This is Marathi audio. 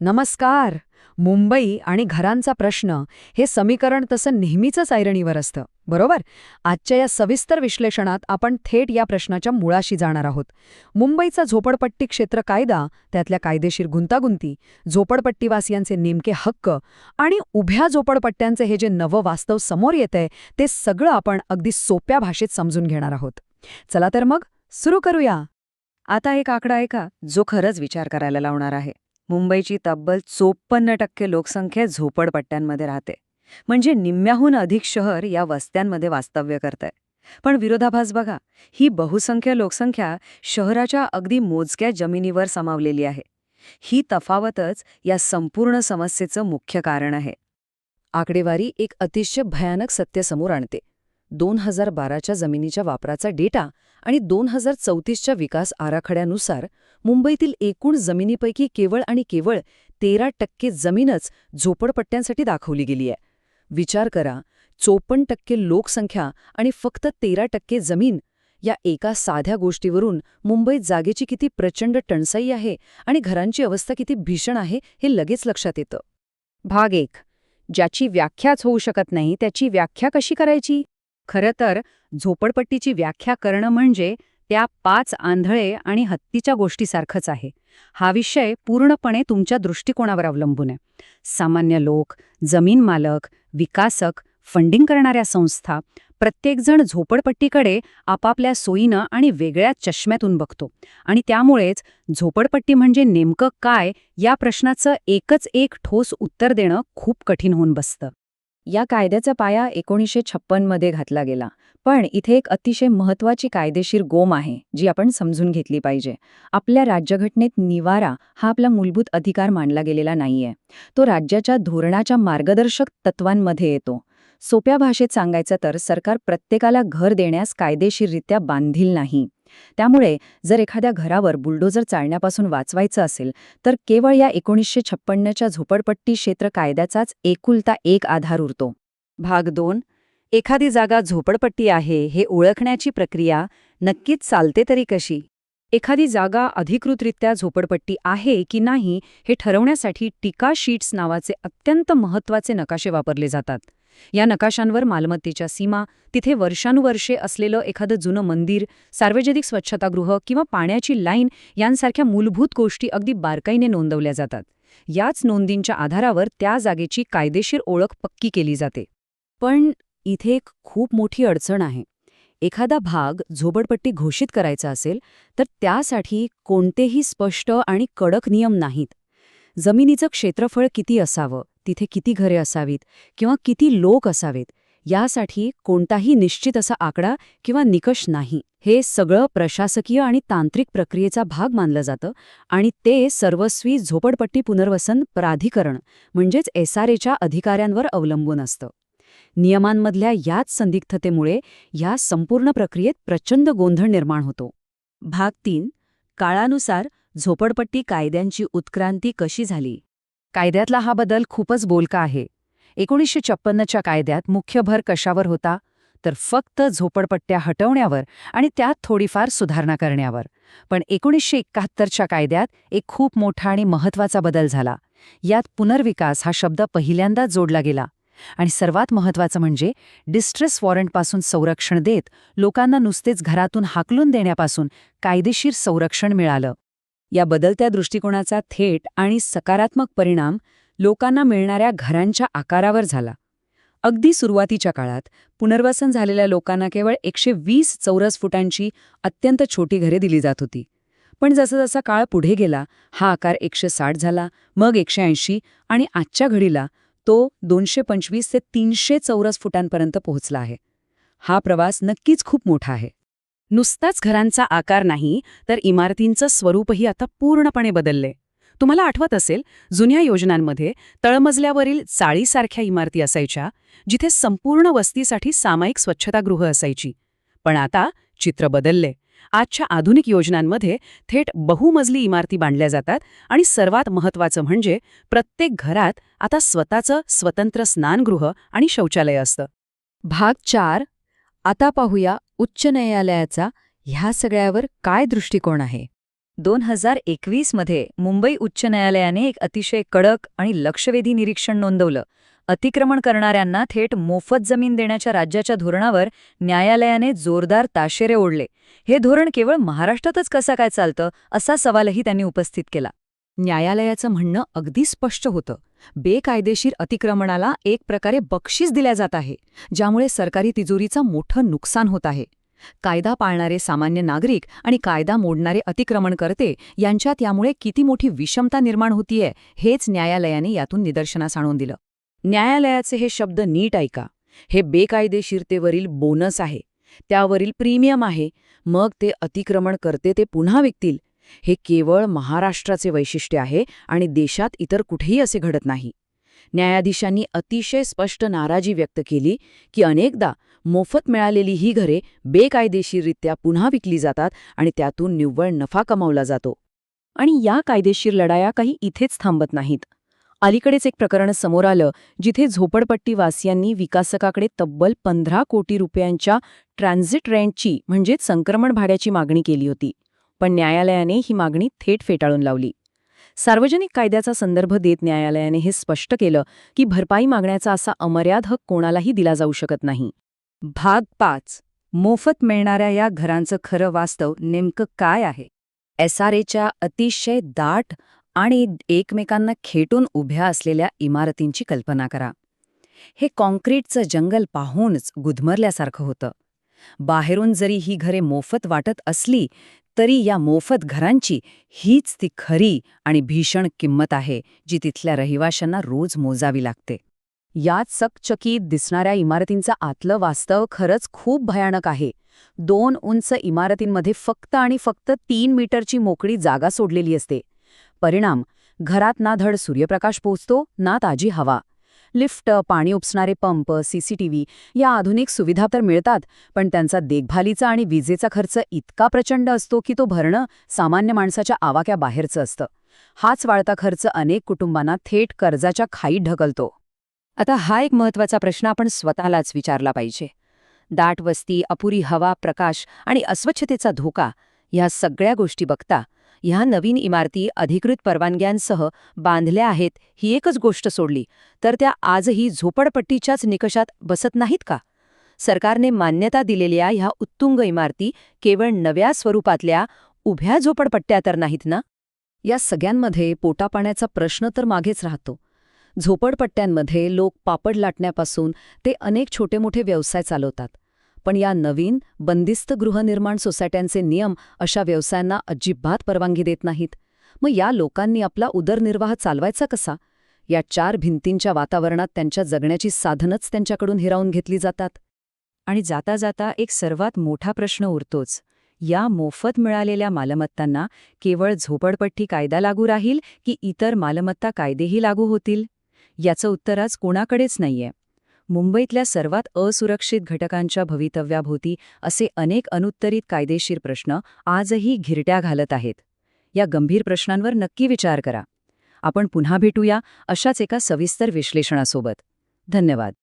नमस्कार. मुंबई आणि घरांचा प्रश्न हे समीकरण तसं नेहमीचंच ऐरणीवर असतं, बरोबर? आजच्या या सविस्तर विश्लेषणात आपण थेट या प्रश्नाच्या मुळाशी जाणार आहोत. मुंबईचा झोपडपट्टी क्षेत्र कायदा, त्यातल्या कायदेशीर गुंतागुंती, झोपडपट्टीवासियांचे नेमके हक्क आणि उभ्या झोपडपट्ट्यांचे हे जे नवं वास्तव समोर येतंय ते सगळं आपण अगदी सोप्या भाषेत समजून घेणार आहोत. चला तर मग सुरू करूया. आता एक आकडा आहे का जो खरंच विचार करायला लावणार आहे. मुंबईची तब्बल 54% लोकसंख्या झोपडपट्ट्यांमध्ये राहते. म्हणजे निम्म्याहून अधिक शहर या वस्त्यांमध्ये वास्तव्य करतंय. पण विरोधाभास बघा, ही बहुसंख्य लोकसंख्या शहराच्या अगदी मोजक्या जमिनीवर सामावलेली आहे. ही तफावतच या संपूर्ण समस्येचं मुख्य कारण आहे. आकडेवारी एक अतिशय भयानक सत्य समोर आणते. 2012च्या जमिनीच्या वापराचा डेटा आणि 2034च्या विकास आराखड्यानुसार मुंबईतील एकूण जमिनीपैकी केवळ आणि केवळ 13% जमीनच झोपडपट्ट्यांसाठी दाखवली गेली आहे. विचार करा, 54% लोकसंख्या आणि फक्त 13% जमीन. या एका साध्या गोष्टीवरून मुंबईत जागेची किती प्रचंड टंचाई आहे आणि घरांची अवस्था किती भीषण आहे हे लगेच लक्षात येतं. भाग 1. ज्याची व्याख्याच होऊ शकत नाही त्याची व्याख्या कशी करायची? खरं तर झोपडपट्टीची व्याख्या करणं म्हणजे त्या 5 आंधळे आणि हत्तीच्या गोष्टीसारखंच आहे. हा विषय पूर्णपणे तुमच्या दृष्टिकोनावर अवलंबून आहे. सामान्य लोक, जमीन मालक, विकासक, फंडिंग करणाऱ्या संस्था, प्रत्येकजण झोपडपट्टीकडे आपापल्या सोयीनं आणि वेगळ्या चष्म्यातून बघतो. आणि त्यामुळेच झोपडपट्टी म्हणजे नेमकं काय या प्रश्नाचं एकच एक ठोस उत्तर देणं खूप कठीण होऊन बसतं. या कायद्याचा पाया 1956 मध्ये घातला गेला. पण इथे एक अतिशय महत्त्वाची कायदेशीर गोम आहे जी आपण समजून घेतली पाहिजे. आपल्या राज्यघटनेत निवारा हा आपला मूलभूत अधिकार मानला गेलेला नाहीये. तो राज्याच्या धोरणाच्या मार्गदर्शक तत्वांमध्ये येतो. सोप्या भाषेत सांगायचं तर सरकार प्रत्येकाला घर देण्यास कायदेशीररित्या बांधील नाही. त्यामुळे जर एखाद्या घरावर बुलडोजर चालण्यापासून वाचवायचं असेल तर केवळ या 1956च्या झोपडपट्टी क्षेत्र कायद्याचाच एकुलता एक आधार उरतो. भाग 2. एखादी जागा झोपडपट्टी आहे हे ओळखण्याची प्रक्रिया नक्कीच चालते तरी कशी? एखादी जागा अधिकृतरित्या झोपडपट्टी आहे की नाही हे ठरवण्यासाठी टीका शीट्स नावाचे अत्यंत महत्त्वाचे नकाशे वापरले जातात. या नकाशांवर मालमत्तेच्या सीमा, तिथे वर्षानुवर्षे असलेलं एखादं जुनं मंदिर, सार्वजनिक स्वच्छतागृह किंवा पाण्याची लाईन यांसारख्या मूलभूत गोष्टी अगदी बारकाईने नोंदवल्या जातात. याच नोंदींच्या आधारावर त्या जागेची कायदेशीर ओळख पक्की केली जाते. पण इथे एक खूप मोठी अडचण आहे. एखादा भाग झोपडपट्टी घोषित करायचा असेल तर त्यासाठी कोणतेही स्पष्ट आणि कडक नियम नाहीत. जमिनीचं क्षेत्रफळ किती असावं, तिथे किती घरे असावीत किंवा किती लोक असावेत यासाठी कोणताही निश्चित असा आकडा किंवा निकष नाही. हे सगळं प्रशासकीय आणि तांत्रिक प्रक्रियेचा भाग मानलं जातं आणि ते सर्वस्वी झोपडपट्टी पुनर्वसन प्राधिकरण म्हणजेच SRAच्या अधिकाऱ्यांवर अवलंबून असतं. नियमांमधल्या याच संदिग्धतेमुळे या संपूर्ण प्रक्रियेत प्रचंड गोंधळ निर्माण होतो. भाग 3. काळानुसार झोपडपट्टी कायद्यांची उत्क्रांती कशी झाली? कायद्यातला हा बदल खूपच बोलका आहे. 1956च्या कायद्यात मुख्य भर कशावर होता? तर फक्त झोपडपट्ट्या हटवण्यावर आणि त्यात थोडीफार सुधारणा करण्यावर. पण 1971च्या कायद्यात एक खूप मोठा आणि महत्त्वाचा बदल झाला. यात पुनर्विकास हा शब्द पहिल्यांदाच जोडला गेला. आणि सर्वात महत्त्वाचं म्हणजे डिस्ट्रेस वॉरंटपासून संरक्षण देत लोकांना नुसतेच घरातून हाकलून देण्यापासून कायदेशीर संरक्षण मिळालं. या बदलत्या दृष्टिकोनाचा थेट आणि सकारात्मक परिणाम लोकांना मिळणाऱ्या घरांच्या आकारावर झाला. अगदी सुरुवातीच्या काळात पुनर्वसन झालेल्या लोकांना केवळ 120 चौरस फुटांची अत्यंत छोटी घरे दिली जात होती. पण जसा काळ पुढे गेला हा आकार 160 झाला, मग 180 आणि आजच्या घडीला तो 225 ते 300 चौरस फुटांपर्यंत पोहोचला आहे. हा प्रवास नक्कीच खूप मोठा आहे. नुसताच घरांचा आकार नाही तर इमारतींचं स्वरूपही आता पूर्णपणे बदलले. तुम्हाला आठवत असेल, जुन्या योजनांमध्ये तळमजल्यावरील चाळीसारख्या इमारती असायच्या जिथे संपूर्ण वस्तीसाठी सामायिक स्वच्छतागृह असायची. पण आता चित्र बदलले. आजच्या आधुनिक योजनांमध्ये थेट बहुमजली इमारती बांधल्या जातात आणि सर्वात महत्त्वाचं म्हणजे प्रत्येक घरात आता स्वतःचं स्वतंत्र स्नानगृह आणि शौचालय असतं. भाग 4. आता पाहूया उच्च न्यायालयाचा ह्या सगळ्यावर काय दृष्टिकोन आहे. 2021 मध्ये मुंबई उच्च न्यायालयाने एक अतिशय कडक आणि लक्षवेधी निरीक्षण नोंदवलं. अतिक्रमण करणाऱ्यांना थेट मोफत जमीन देण्याच्या राज्याच्या धोरणावर न्यायालयाने जोरदार ताशेरे ओढले. हे धोरण केवळ महाराष्ट्रातच कसं काय चालतं, असा सवालही त्यांनी उपस्थित केला. न्यायालयाचं म्हणणं अगदी स्पष्ट होतं. बेकायदेशीर अतिक्रमणाला एक प्रकारे बक्षीस दिल्या जात आहे, ज्यामुळे सरकारी तिजोरीचं मोठं नुकसान होत आहे. कायदा पाळणारे सामान्य नागरिक आणि कायदा मोडणारे अतिक्रमणकर्ते यांच्यात यामुळे किती मोठी विषमता निर्माण होतीये हेच न्यायालयाने यातून निदर्शनास आणून दिलं. न्यायालयाचे हे शब्द नीट ऐका. हे बेकायदेशीरतेवरील बोनस आहे, त्यावरील प्रीमियम आहे. मग ते अतिक्रमण करते ते पुन्हा विकतील. हे केवळ महाराष्ट्राचे वैशिष्ट्य आहे आणि देशात इतर कुठेही असे घडत नाही. न्यायाधीशांनी अतिशय स्पष्ट नाराजी व्यक्त केली की अनेकदा मोफत मिळालेली ही घरे बेकायदेशीररित्या पुन्हा विकली जातात आणि त्यातून निव्वळ नफा कमावला जातो. आणि या कायदेशीर लढाया काही इथेच थांबत नाहीत. अलीकडेच एक प्रकरण समोर आलं जिथे झोपडपट्टीवासियांनी विकासकाकडे तब्बल 15 कोटी रुपयांच्या ट्रान्झिट रेंटची म्हणजेच संक्रमण भाड्याची मागणी केली होती. पण न्यायालयाने ही मागणी थेट फेटाळून लावली. सार्वजनिक कायद्याचा संदर्भ देत न्यायालयाने हे स्पष्ट केलं की भरपाई मागण्याचा असा अमर्याद हक्क कोणालाही दिला जाऊ शकत नाही. भाग 5. मोफत मिळणाऱ्या या घरांचं खरं वास्तव नेमकं काय आहे? SRAच्या अतिशय दाट आणि एकमेकांना खेटून उभ्या असलेल्या इमारतींची कल्पना करा. हे कॉन्क्रीटचं जंगल पाहूनच गुदमरल्यासारखं होतं. बाहेरून जरी ही घरे मोफत वाटत असली तरी या मोफत घरांची हीच ती खरी आणि भीषण किंमत आहे जी तिथल्या रहिवाशांना रोज मोजावी लागते. यात चकचकीत दिसणाऱ्या इमारतींचं आतलं वास्तव खरंच खूप भयानक आहे. 2 उंच इमारतींमध्ये फक्त आणि फक्त 3 मीटरची मोकळी जागा सोडलेली असते. परिणाम, घरात ना धड सूर्यप्रकाश पोचतो ना ताजी हवा. लिफ्ट, पाणी उपसणारे पंप, CCTV या आधुनिक सुविधा तर मिळतात, पण त्यांचा देखभालीचा आणि विजेचा खर्च इतका प्रचंड असतो की तो भरणं सामान्य माणसाच्या आवाक्याबाहेरचं असतं. हाच वाढता खर्च अनेक कुटुंबांना थेट कर्जाच्या खाईत ढकलतो. आता हा एक महत्त्वाचा प्रश्न आपण स्वतःलाच विचारला पाहिजे. दाट वस्ती, अपुरी हवा, प्रकाश आणि अस्वच्छतेचा धोका ह्या सगळ्या गोष्टी बघता ह्या नवीन इमारती अधिकृत परवानग्यांसह बांधल्या आहेत ही एकच गोष्ट सोडली तर त्या आजही झोपडपट्टीच्याच निकषात बसत नाहीत का? सरकारने मान्यता दिलेल्या ह्या उत्तुंग इमारती केवळ नव्या स्वरूपातल्या उभ्या झोपडपट्ट्या तर नाहीत ना? या सगळ्यांमध्ये पोटापाण्याचा प्रश्न तर मागेच राहतो. झोपडपट्ट्यांमध्ये लोक पापड लाटण्यापासून ते अनेक छोटे मोठे व्यवसाय चालवतात. पण या नवीन बंदिस्त गृहनिर्माण सोसायट्यांचे नियम अशा व्यवसायांना अजिबात परवानगी देत नाहीत. मग या लोकांनी आपला उदरनिर्वाह चालवायचा कसा? या 4 भिंतींच्या वातावरणात त्यांच्या जगण्याची साधनच त्यांच्याकडून हिरावून घेतली जातात. आणि जाता जाता एक सर्वात मोठा प्रश्न उरतोच. या मोफत मिळालेल्या मालमत्तांना केवळ झोपडपट्टी कायदा लागू राहील की इतर मालमत्ता कायदेही लागू होतील? याचं उत्तर आज कोणाकडेच नाहीये. मुंबईतल्या सर्वात असुरक्षित घटकांच्या भवितव्याभोवती असे अनेक अनुत्तरित कायदेशीर प्रश्न आजही घिरट्या घालत आहेत. या गंभीर प्रश्नांवर नक्की विचार करा. आपण पुन्हा भेटूया अशाच एका सविस्तर विश्लेषणासोबत. धन्यवाद.